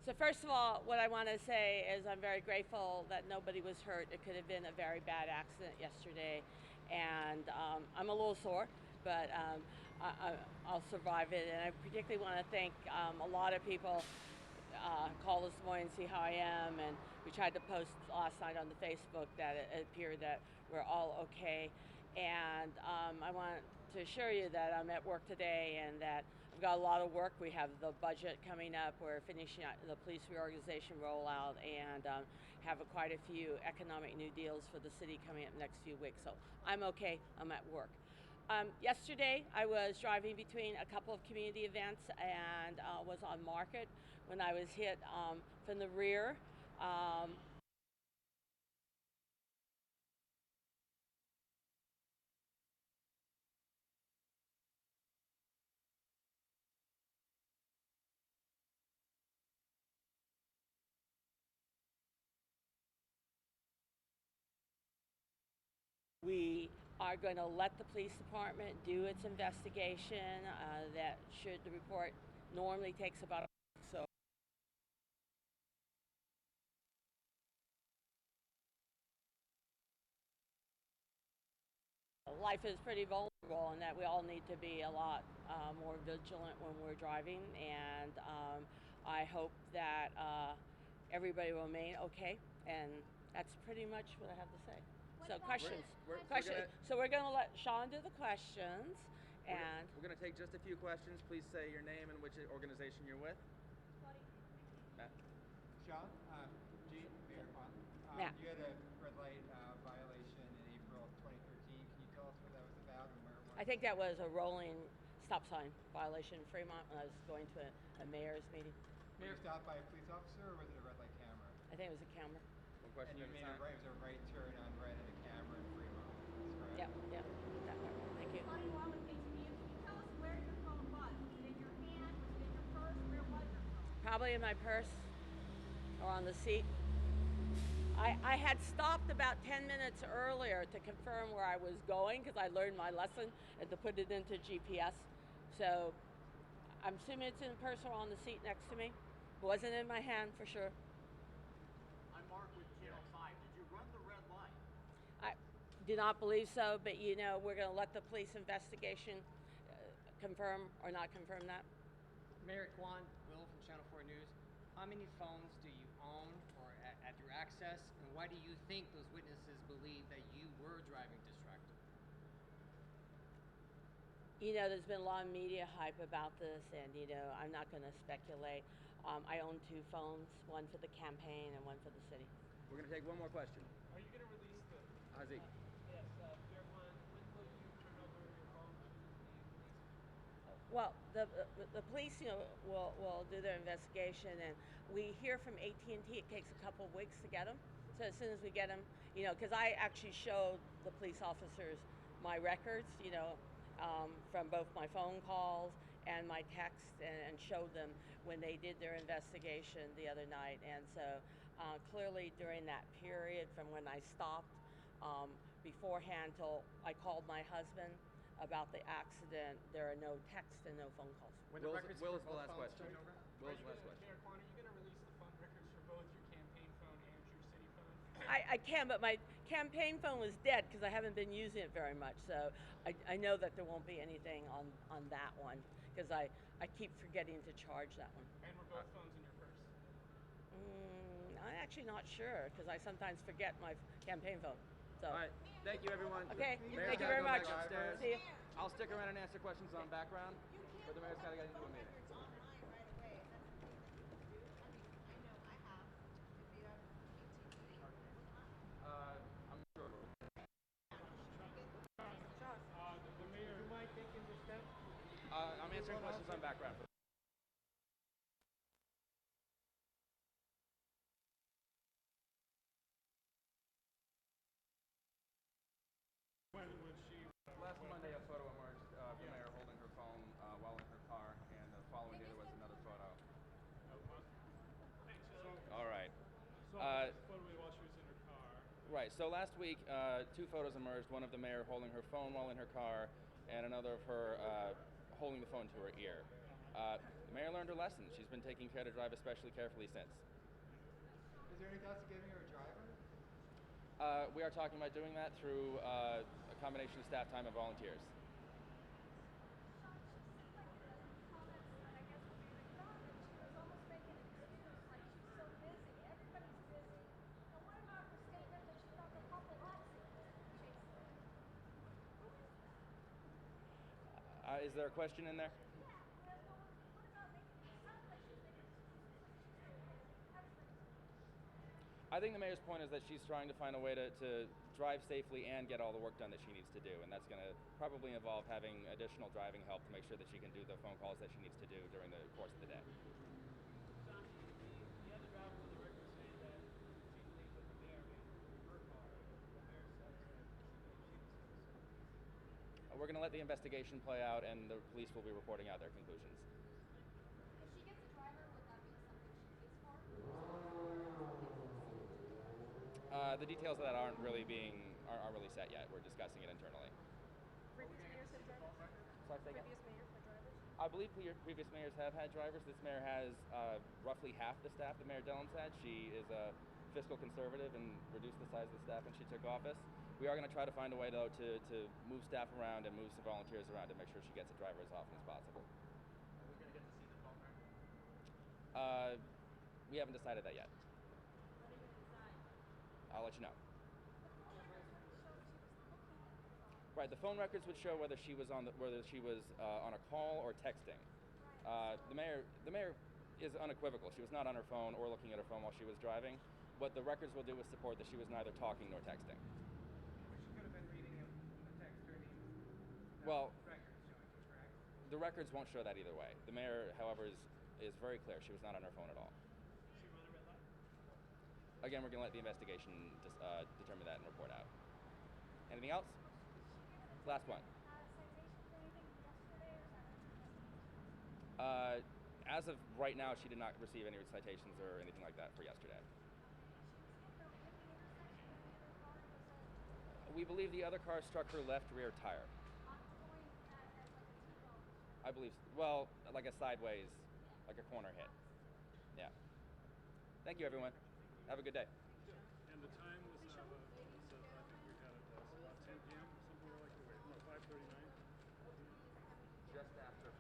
So first of all, what I want to say is I'm very grateful that nobody was hurt. It could have been a very bad accident yesterday, and I'm a little sore, but I'll survive it. And I particularly want to thank a lot of people call this morning and see how I am, and we tried to post last night on the Facebook that it appeared that we're all okay. And I want to assure you that I'm at work today and that I've got a lot of work. We have the budget coming up. We're finishing out the police reorganization rollout and have quite a few economic new deals for the city coming up next few weeks. So I'm okay. I'm at work. Yesterday, I was driving between a couple of community events and was on Market when I was hit from the rear. We are going to let the police department do its investigation. That should the report normally takes about a week. So life is pretty vulnerable, and that we all need to be a lot more vigilant when we're driving. And I hope that everybody will remain okay. And that's pretty much what I have to say. So questions. So we're going to let Sean do the questions, and we're going to take just a few questions. Please say your name and which organization you're with. Matt. Sean, Gene, Mayor Quan. You had a red light violation in April of 2013. Can you tell us what that was about and where it was? I think that was a rolling stop sign violation in Fremont when I was going to a mayor's meeting. Were you stopped by a police officer, or was it a red light camera? I think it was a camera. One question and you at a time. It was a right turn on red and a camera in Fremont. That's correct? Yeah, that part. Thank you. Funny, while it takes you, can you tell us where your phone was? Was it in your hand? Was it in your purse? Where was your phone? Probably in my purse or on the seat. I had stopped about 10 minutes earlier to confirm where I was going because I learned my lesson and to put it into GPS. So I'm assuming it's in the purse or on the seat next to me. It wasn't in my hand for sure. I'm Mark with Channel 5. Did you run the red light? I do not believe so, but we're going to let the police investigation confirm or not confirm that. Mayor Quan, Will from Channel 4 News. How many phones do you own or at your access, and why do you think those witnesses believe that you were driving distracted? There's been a lot of media hype about this, and I'm not going to speculate. I own 2 phones, one for the campaign and one for the city. We're going to take one more question. Are you going to release the... Ozzy. Yes, Mayor Quan, when will you turn over your phone to the police? Well, the police, will do their investigation, and we hear from AT&T. It takes a couple of weeks to get them. So as soon as we get them, because I actually showed the police officers my records, from both my phone calls and my text, and showed them when they did their investigation the other night. And so clearly during that period from when I stopped beforehand till I called my husband about the accident, there are no texts and no phone calls. Will's the last question. Will's the last question. Mayor Quan, are you going to release the phone records for both your campaign phone and your city phone? I can, but my campaign phone was dead because I haven't been using it very much. So I know that there won't be anything on that one because I keep forgetting to charge that one. And were both phones in your purse? I'm actually not sure because I sometimes forget my campaign phone. So. All right. Thank you, everyone. Okay. Mayor's Thank you gotta very go much. back upstairs. See you. I'll stick around and answer questions on background, but the mayor's got to get into a meeting. Records online right away. That's something that you can do. I mean, I know I have. If you have ATV, I'm sure. The mayor... Do you mind taking the step? I'm answering questions on background. When she... Last Monday, a photo emerged of the mayor holding her phone while in her car, and the following day there was another photo. All right. So photo while she was in her car. Right. So last week, 2 photos emerged. One of the mayor holding her phone while in her car, and another of her holding the phone to her ear. The mayor learned her lesson. She's been taking care to drive especially carefully since. Is there any thoughts of giving her a driver? We are talking about doing that through a combination of staff time and volunteers. Is there a question in there? I think the mayor's point is that she's trying to find a way to drive safely and get all the work done that she needs to do, and that's going to probably involve having additional driving help to make sure that she can do the phone calls that she needs to do during the course of the day. Johnny, the other driver on the record saying that she believes that the mayor made her car. The mayor says that she believes she was here. We're going to let the investigation play out, and the police will be reporting out their conclusions. If she gets a driver, would that be something she pays for? The details of that aren't really set yet. We're discussing it internally. Previous mayors have drivers? Sorry, say again? Previous mayors had drivers? I believe previous mayors have had drivers. This mayor has roughly half the staff that Mayor Dillon's had. She is a fiscal conservative and reduced the size of the staff when she took office. We are going to try to find a way, though, to move staff around and move some volunteers around to make sure she gets a driver as often as possible. Are we going to get to see the phone record? We haven't decided that yet. When are you gonna decide? I'll let you know. Right, the phone records would show whether she was on a call or texting. The mayor is unequivocal. She was not on her phone or looking at her phone while she was driving. What the records will do is support that she was neither talking nor texting. But she could have been reading a text during the Well, records showing it, correct? the records won't show that either way. The mayor, however, is very clear. She was not on her phone at all. She run a red light? Again, we're going to let the investigation determine that and report out. Anything else? Last one. As of right now, she did not receive any citations or anything like that for yesterday. We believe the other car struck her left rear tire. I believe, well, like a sideways, like a corner hit. Yeah. Thank you, everyone. Have a good day.